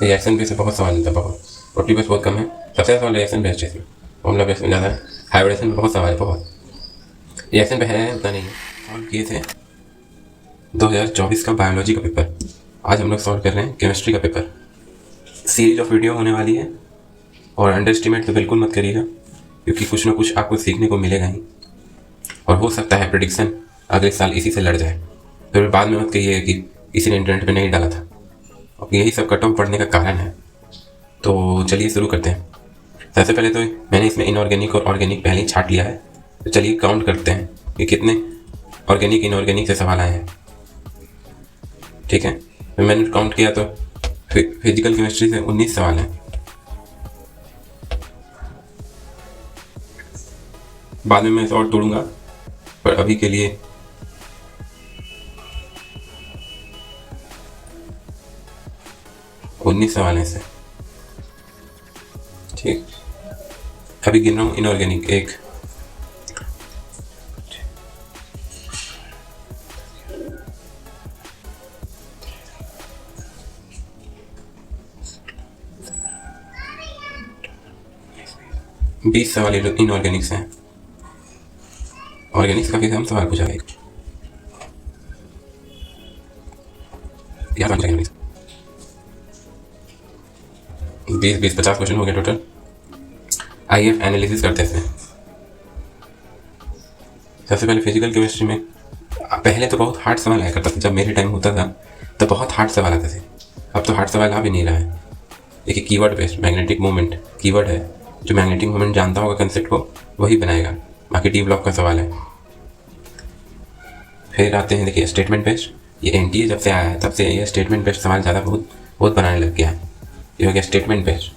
Reaction base से बहुत सवाल मिलता है, बहुत। रोटी बेस बहुत कम है, सबसे ज़्यादा सवाल रिएक्शन बेस्ड है इसमें। फॉर्मूला बेस में ज़्यादा है। हाइब्रिडेशन में बहुत सवाल है, बहुत। रिएक्शन पे है उतना नहीं है। सॉल्व किए थे 2024 का बायोलॉजी का पेपर। आज हम लोग सॉल्व कर रहे हैं केमिस्ट्री का पेपर। सीरीज ऑफ वीडियो होने वाली है, और अंडर एस्टिमेट तो बिल्कुल मत करिएगा, क्योंकि कुछ ना कुछ आपको सीखने को मिलेगा ही। और हो सकता है प्रिडिक्शन अगले साल इसी से लड़ जाए, फिर बाद में मत कहिए कि किसी ने इंटरनेट पे नहीं डाला था। अब यही सब कट ऑफ पढ़ने का कारण है। तो चलिए शुरू करते हैं। सबसे पहले तो मैंने इसमें इनऑर्गेनिक और ऑर्गेनिक पहले ही छाट लिया है, तो चलिए काउंट करते हैं कि कितने ऑर्गेनिक इनऑर्गेनिक से सवाल आए हैं। ठीक है, तो मैंने काउंट किया तो फिजिकल केमिस्ट्री से 19 सवाल हैं। बाद में मैं इसे और तोड़ूंगा, पर अभी के लिए 19 सवाल हैं इससे। ठीक, अभी गिन रहा हूँ। इनऑर्गेनिक 1, 20 सवाल इनऑर्गेनिक से हैं। ऑर्गेनिक से काफ़ी कम सवाल पूछा है। याद रखना 20 50 क्वेश्चन हो गए टोटल। आइए एनालिसिस करते हैं इसमें। सबसे पहले फिजिकल केमिस्ट्री में पहले तो बहुत हार्ड सवाल आया करता था। जब मेरे टाइम होता था तो बहुत हार्ड सवाल आते थे। अब तो हार्ड सवाल आ भी नहीं रहा है। देखिए, keyword based magnetic moment keyword है। जो मैग्नेटिक मोमेंट जानता होगा कंसेप्ट को, वही बनाएगा। बाकी डी ब्लॉक का सवाल है। फिर आते हैं, देखिए, स्टेटमेंट बेस्ड। ये एनटीए जब से आया है तब से ये स्टेटमेंट बेस्ड सवाल ज़्यादा बहुत बनाने लग गया है। ये हो गया स्टेटमेंट बेस्ड।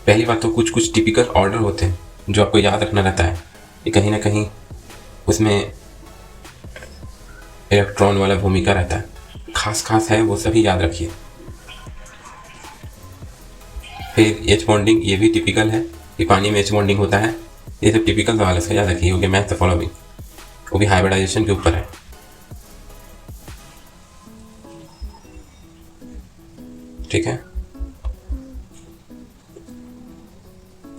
पहली बात तो कुछ टिपिकल ऑर्डर होते हैं जो आपको याद रखना रहता है कि कहीं ना कहीं उसमें इलेक्ट्रॉन वाला भूमिका रहता है। खास है, वो सभी याद रखिए। फिर एच बॉन्डिंग, ये भी टिपिकल है कि पानी में एच बॉन्डिंग होता है। ये सब टिपिकल सवाल है, इसका याद रखिए। हो गया मैथ द फॉलोइंग, वो भी हाइब्रिडाइजेशन के ऊपर है। ठीक है,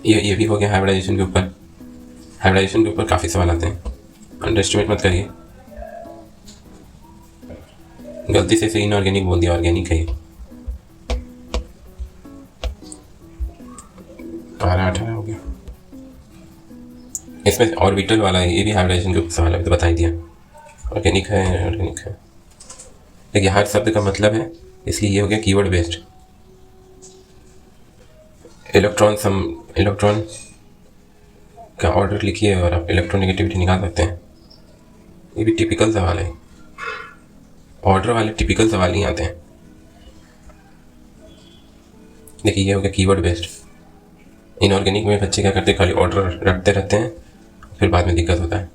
ये भी हो गया हाइब्रिडाइजेशन के ऊपर। हाइब्रिडाइजेशन के ऊपर काफ़ी सवाल आते हैं, अंडर एस्टिमेट मत करिए। गलती से इनऑर्गेनिक बोल दिया, ऑर्गेनिक है ये। 12 18 हो गया। इसमें ऑर्बिटल वाला है, ये भी हाइब्रिडाइजेशन के ऊपर सवाल है, तो बता ही दिया। ऑर्गेनिक है, ऑर्गेनिक है। देखिए, हर शब्द का मतलब है, इसलिए ये हो गया कीवर्ड बेस्ड। इलेक्ट्रॉन का ऑर्डर लिखिए और आप इलेक्ट्रोनेगेटिविटी निकाल सकते हैं। ये भी टिपिकल सवाल है। ऑर्डर वाले टिपिकल सवाल ही आते हैं। देखिए, ये हो गया कीवर्ड बेस्ड। इनऑर्गेनिक में बच्चे क्या करते हैं, खाली ऑर्डर रखते रहते हैं, फिर बाद में दिक्कत होता है।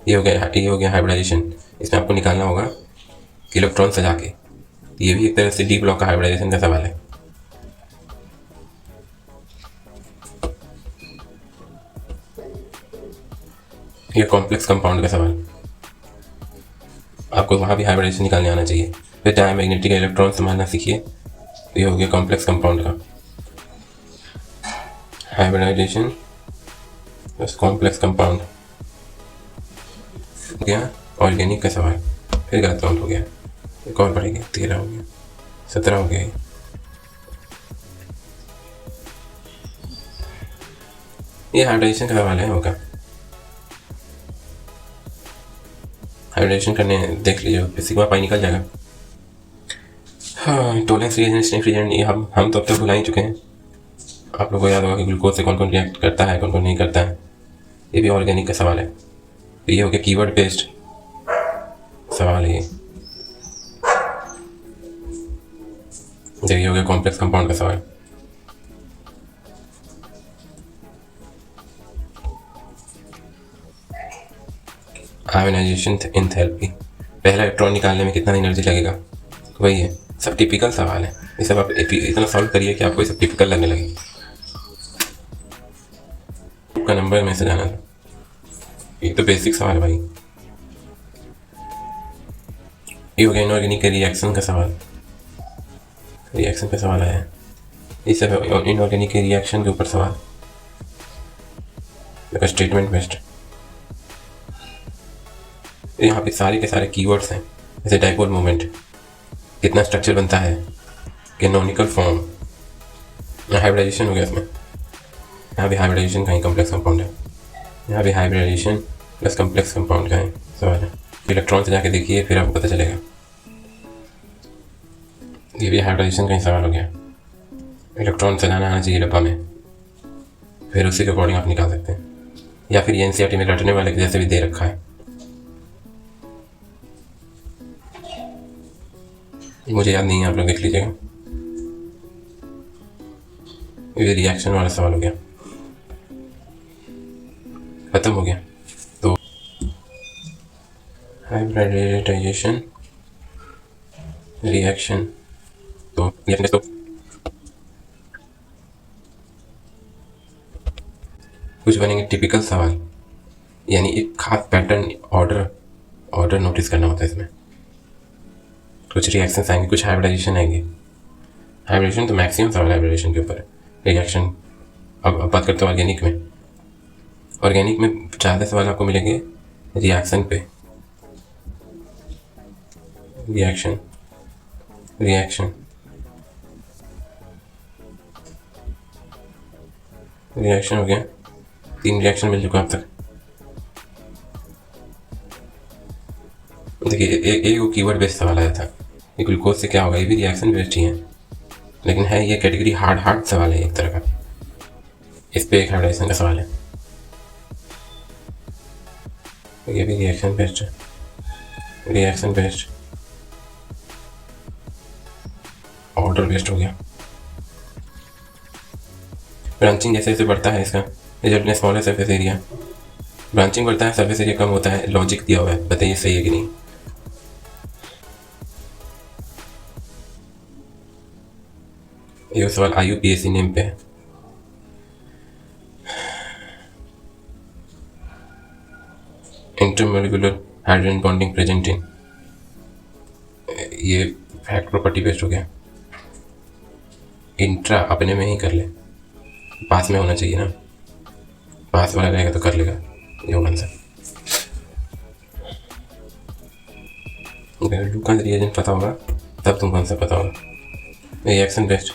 ये हो गया हाइब्रिडाइजेशन। इसमें आपको निकालना होगा कि इलेक्ट्रॉन सजा के। ये भी एक तरह से डी ब्लॉक का हाइब्रिडाइजेशन का सवाल है। ये कॉम्प्लेक्स कंपाउंड का सवाल, आपको वहाँ भी हाइब्रिडाइजेशन निकालने आना चाहिए। फिर डायमैग्नेटिक इलेक्ट्रॉन संभालना सीखिए। ये हो गया कॉम्प्लेक्स कंपाउंड का हाइब्रिडाइजेशन, बस कॉम्प्लेक्स कंपाउंड हो गया। ऑर्गेनिक का सवाल फिर गलत काउंट हो गया, एक और बढ़ गया, 13 हो गया, 17 हो गया। ये हाइब्रिडाइजेशन का सवाल है, होगा। हाइब्रिडेशन करने देख लीजिए, फिर सिग्मा पाई निकल जाएगा। हाँ, टोलेंस रिएजेंट, स्निफ रिएजेंट, ये हम तो अब तक भुला ही चुके हैं। आप लोगों को याद होगा कि ग्लूकोज से कौन कौन रिएक्ट करता है, कौन कौन नहीं करता है। ये भी ऑर्गेनिक का सवाल है। तो ये हो गया कीवर्ड बेस्ड सवाल है। ये हो गया कॉम्प्लेक्स कंपाउंड का सवाल। आयोनाइजेशन एंथैल्पी, पहला इलेक्ट्रॉन निकालने में कितना एनर्जी लगेगा, वही है। सब टिपिकल सवाल है। ये सब आप इतना सॉल्व करिए कि आपको ये सब टिपिकल लगने लगे। का नंबर में से जाना था, ये तो बेसिक सवाल है भाई। ये हो गया इनऑर्गेनिक रिएक्शन का सवाल, रिएक्शन पे सवाल आया है। इस सब इनऑर्गेनिक के रिएक्शन के ऊपर सवाल, स्टेटमेंट बेस्ड। यहाँ पे सारे के सारे कीवर्ड्स हैं, जैसे डाइपोल मोमेंट, कितना स्ट्रक्चर बनता है, कैनोनिकल फॉर्म, हाइब्रिडाइजेशन हो गया इसमें। यहाँ भी हाइब्रिडाइजेशन का ही कॉम्प्लेक्स कंपाउंड है, यहाँ भी हाइब्रिडाइजेशन प्लस कॉम्प्लेक्स कंपाउंड का है सवाल है। इलेक्ट्रॉन से जाके देखिए फिर आपको पता चलेगा। ये भी हाइब्रिडाइजेशन का ही सवाल हो गया। इलेक्ट्रॉन चलाना आना चाहिए डब्बा में, फिर उसी के अकॉर्डिंग आप निकाल सकते हैं, या फिर एनसीईआरटी में रटने वाले के जैसे भी दे रखा है। मुझे याद नहीं है, आप लोग देख लीजिएगा। ये रिएक्शन वाला सवाल हो गया, खत्म हो गया। तो हाइब्रिडाइजेशन रिएक्शन, तो कुछ बनेंगे टिपिकल सवाल, यानी एक खास पैटर्न ऑर्डर नोटिस करना होता है इसमें। कुछ रिएक्शंस आएंगे, कुछ हाइब्रिडाइजेशन आएंगे। हाइब्रिडेशन तो मैक्सिमम सवाल हाइब्रिडेशन के ऊपर है। रिएक्शन, अब बात करते हैं ऑर्गेनिक में। ऑर्गेनिक में ज़्यादा सवाल आपको मिलेंगे रिएक्शन पे, रिएक्शन रिएक्शन रिएक्शन हो गया, 3 रिएक्शन मिल चुका अब तक। देखिए एक कीवर्ड बेस्ड सवाल आया था, ये ग्लूकोज से क्या होगा, ये भी रिएक्शन बेस्ड ही है, लेकिन है ये कैटेगरी हार्ड सवाल है एक तरह का। इस पे एक हाइब्रिडाइजेशन का सवाल है, ये भी रिएक्शन बेस्ड है, रिएक्शन बेस्ड ऑर्डर बेस्ड हो गया। ब्रांचिंग जैसे जैसे बढ़ता है इसका रिजल्ट में स्मॉलर सरफेस एरिया, ब्रांचिंग बढ़ता है सरफेस एरिया कम होता है, लॉजिक दिया हुआ है, बताइए सही है कि नहीं। ये सवाल IUPAC नेम पे है। Intermolecular hydrogen bonding present in, ये फैक्ट प्रॉपर्टी बेस्ड हो गया। इंट्रा अपने में ही कर ले, पास में होना चाहिए ना, पास वाला रहेगा तो कर लेगा, ये होगा आंसर। अगर लूकास रिएजेंट पता होगा तब तुमको आंसर पता होगा। Reaction based,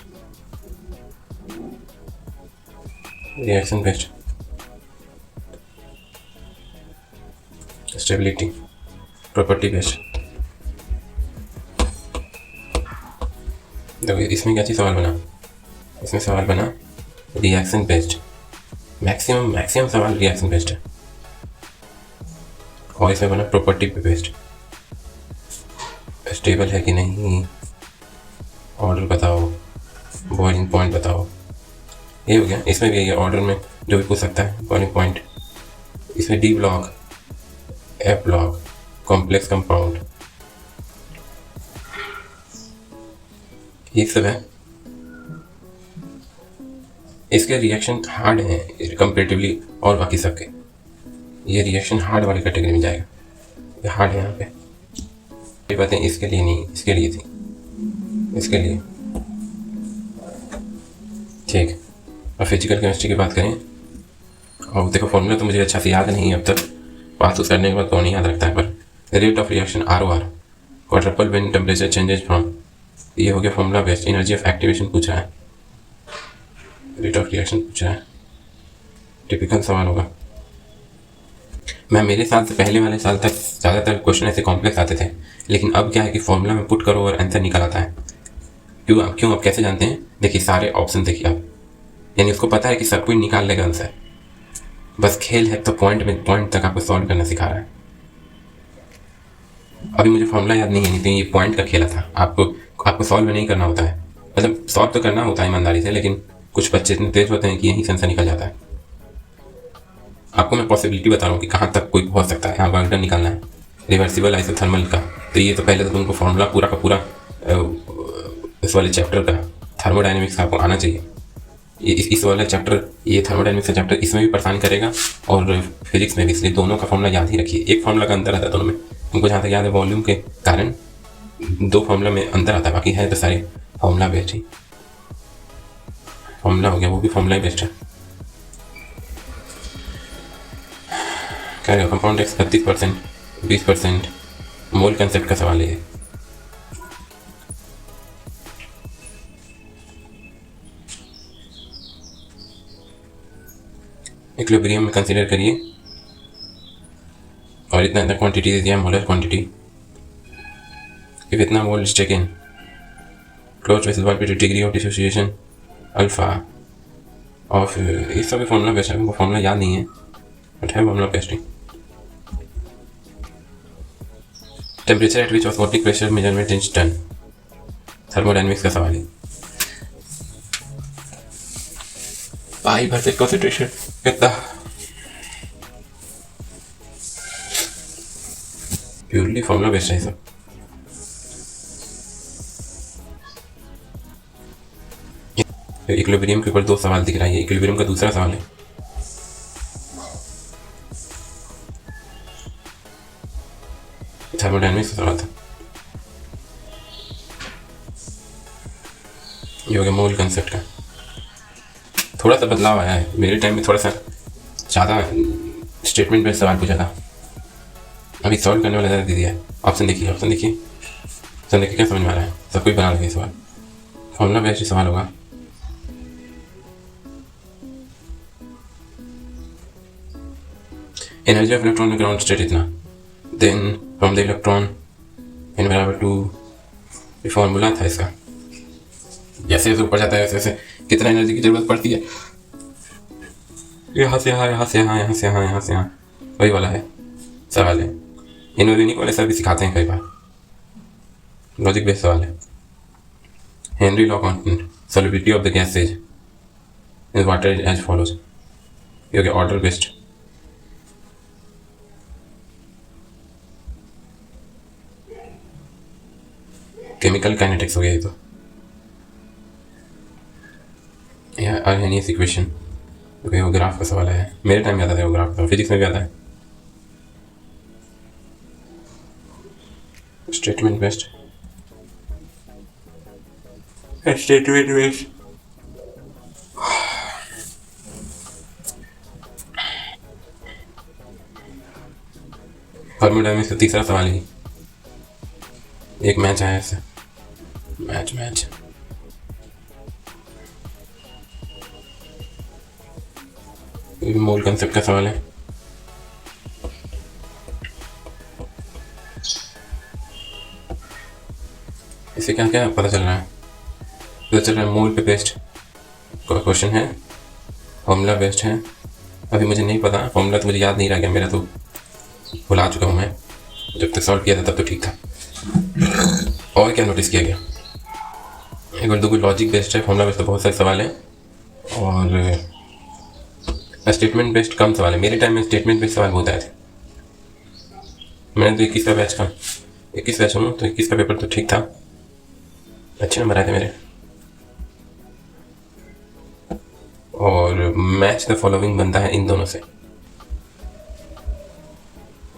reaction based, stability property based. देखो इसमें क्या चीज़ सवाल बना, इसमें सवाल बना रिएक्शन बेस्ड, मैक्सिमम सवाल रिएक्शन बेस्ड है, और इसमें बना प्रॉपर्टी पे बेस्ड। स्टेबल है कि नहीं, ऑर्डर बताओ, बॉइलिंग पॉइंट बताओ, ये हो गया। इसमें भी ये ऑर्डर में जो भी पूछ सकता है, बॉइलिंग पॉइंट। इसमें D block, F block, complex compound, ये सब है। इसके रिएक्शन हार्ड हैं कंपेरेटिवली और बाकी सबके, ये रिएक्शन हार्ड वाली कैटेगरी में जाएगा, ये हार्ड है यहाँ पे। ये बातें इसके लिए नहीं, इसके लिए थी, इसके लिए। ठीक, अब फिजिकल केमिस्ट्री की बात करें। और देखो फॉर्मूला तो मुझे अच्छा से याद नहीं है अब तक, पास उस करने के बाद कौन ही याद रखता है, पर rate of reaction ROR, quadruple when temperature changes from, ये हो गया formula based. Energy of activation पूछा है, रेट ऑफ रिएक्शन पूछा है, टिपिकल सवाल होगा। मैं मेरे साल से पहले वाले साल तक ज़्यादातर क्वेश्चन ऐसे कॉम्प्लेक्स आते थे, लेकिन अब क्या है कि फॉर्मूला में पुट करो और आंसर निकल आता है। क्यों आप कैसे जानते हैं, देखिए सारे ऑप्शन देखिए आप, यानी उसको पता है कि सब कुछ निकाल लेगा आंसर, बस खेल है तो पॉइंट तक आपको सॉल्व करना सिखा रहा है। अभी मुझे फॉर्मूला याद नहीं है, नहीं ये पॉइंट का खेला था। आपको सॉल्व नहीं करना होता है, मतलब सॉल्व तो करना होता है ईमानदारी से, लेकिन कुछ बच्चे इतने तेज होते हैं कि यहीं से आंसर निकल जाता है। आपको मैं पॉसिबिलिटी बता रहा हूँ कि कहाँ तक कोई पहुँच सकता है। यहाँ बर्गडन निकालना है रिवर्सिबल आइसोथर्मल का, तो ये तो पहले तो तुमको फॉर्मूला पूरा का पूरा इस वाले चैप्टर का थर्मोडायनेमिक्स का आपको आना चाहिए। इस वाला चैप्टर, ये थर्मोडायनेमिक्स का चैप्टर इसमें भी परेशान करेगा और फिजिक्स में भी, इसलिए दोनों का फॉर्मूला याद ही रखिए। एक फॉर्मूला का अंतर आता है दोनों में, तुमको जहाँ तक याद है वॉल्यूम के कारण दो फॉर्मूला में अंतर आता है, बाकी है तो सारे फॉर्मूला बेस्ड ही। फॉर्मूला हो गया, वो भी फॉर्मूला ही बेस्ड है। क्या है कंपाउंड एक्स 32%, 20%, मोल कंसेप्ट का सवाल है। इक्विलिब्रियम में कंसीडर करिए और इतना इतना क्वांटिटी दे दिया, मोलर क्वांटिटी। इफ इतना mole is taken, close vessel wall पे degree of dissociation alpha of, इस सब फॉर्मूला बेस्ट है, हमको फॉर्मूला याद नहीं है बट है formula best he. Temperature at which osmotic pressure measurement is done, thermodynamics का सवाल है। पाई वर्सेस कंसंट्रेशन कितना, प्योरली फॉर्मूला बेस्ड है सब। इक्विलिब्रियम के ऊपर 2 सवाल दिख रहा है, इक्विलिब्रियम का दूसरा सवाल है। थर्मोडायनेमिक्स का सवाल था। ये हो गया मोल कंसेप्ट का। थोड़ा सा बदलाव आया है, मेरे टाइम में थोड़ा सा ज़्यादा स्टेटमेंट बेस्ड सवाल पूछा था, अभी सॉल्व करने वाला ज़्यादा दे दिया है। ऑप्शन देखिए, ऑप्शन देखिए, ऑप्शन देखिए क्या समझ में आ रहा है, सब कुछ बना लगे सवाल। फॉर्मूला बेस्ड सवाल होगा। एनर्जी ऑफ इलेक्ट्रॉन में ग्राउंड स्टेट इतना, then from the electron in बराबर टू, ये फॉर्मूला था इसका। जैसे जैसे ऊपर जाता है वैसे वैसे कितना एनर्जी की जरूरत पड़ती है, यहाँ से यहाँ, यहाँ से यहाँ, यहाँ से यहाँ, यहाँ से यहाँ, वही वाला है सवाल है। इनऑर्गेनिक वाले सर भी सिखाते हैं कई बार, लॉजिक बेस्ड सवाल है। Henry law constant, solubility of the gases in water as follows, ये हो गया ऑर्डर बेस्ड। केमिकल काइनेटिक्स हो गया ये तो। यह अर्हेनियस इक्वेशन, वो ग्राफ का सवाल है, मेरे टाइम में आता था वो ग्राफ का, फिजिक्स में भी आता है। Statement based, statement based. Thermodynamics का तीसरा सवाल ही। एक मैच आया ऐसे, मैच मोल कंसेप्ट का सवाल है। इसे क्या क्या पता चल रहा है, पता चल रहा है मोल पे बेस्ड क्वेश्चन है, फॉर्मूला बेस्ड है। अभी मुझे नहीं पता, फॉर्मूला तो मुझे याद नहीं रह गया, मेरा तो भुला चुका हूँ मैं, जब तक सॉल्व किया था तब तो ठीक था। और क्या नोटिस किया गया, एक और 2 लॉजिक बेस्ड है, फॉर्मूला बेस्ड तो बहुत सारे सवाल हैं और स्टेटमेंट बेस्ड कम सवाल है। मेरे टाइम में स्टेटमेंट बेस्ड सवाल बहुत आए थे। मैंने तो 21 का बैच का 21 बैच हूँ, तो 21 का पेपर तो ठीक था, अच्छे नंबर आए थे मेरे। और मैच द फॉलोइंग बनता है इन दोनों से,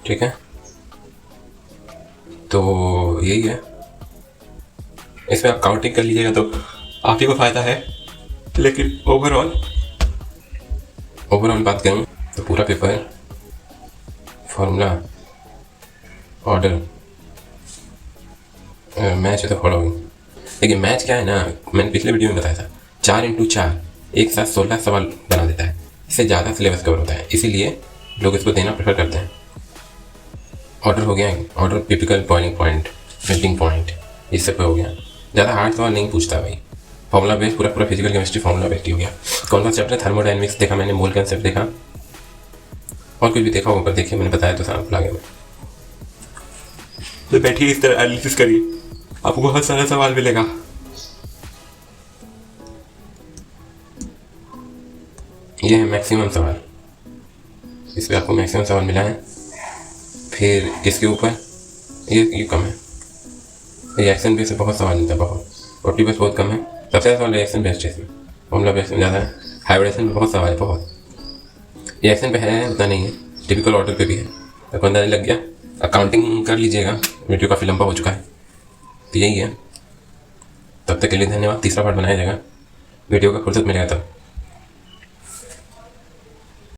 ठीक है, तो यही है। इसमें आप काउंटिंग कर लीजिएगा तो आप ही को फायदा है, लेकिन ओवरऑल बात करूँ तो पूरा पेपर फॉर्मूला, ऑर्डर, मैच है तो फॉलोइंग। देखिए मैच क्या है ना, मैंने पिछले वीडियो में बताया था, 4x4 एक साथ 16 सवाल बना देता है, इससे ज़्यादा सिलेबस कवर होता है, इसीलिए लोग इसको देना प्रेफर करते हैं। ऑर्डर हो गया, order typical boiling point, melting point, इस सब पे हो गया। ज़्यादा हार्ड सवाल नहीं पूछता भाई, फॉर्मूला बेस्ड पूरा फिजिकल केमिस्ट्री फॉर्मूला बेस्ड हो गया। कौन सा चैप्टर, थर्मोडायनेमिक्स देखा मैंने, मोल कंसेप्ट देखा, और कुछ भी देखा ऊपर देखिए, मैंने बताया तो साफ लगे में। तो बैठिए इस तरह एनालिसिस करिए, आपको बहुत सारा सवाल मिलेगा। ये है मैक्सिमम सवाल, इस पर आपको मैक्सिमम सवाल मिला है। फिर इसके ऊपर ये कम है, रिएक्शन बेस से बहुत सवाल मिलता है, बहुत, प्रोटी बेस बहुत कम है। सबसे ज़्यादा सवाल रिएक्शन बेस्ड है, इसमें फॉर्मूला बेस्ड में ज़्यादा है। हाइब्रिडेशन में बहुत सवाल है, बहुत। रिएक्शन पे है उतना नहीं है, टिपिकल ऑर्डर पे भी है, तो अंदाजा लग गया। अकाउंटिंग कर लीजिएगा, वीडियो काफ़ी लंबा हो चुका है। तो यही है। तब तक के लिए धन्यवाद। तीसरा पार्ट बनाया जाएगा वीडियो का फुर्सत मिलेगा तब।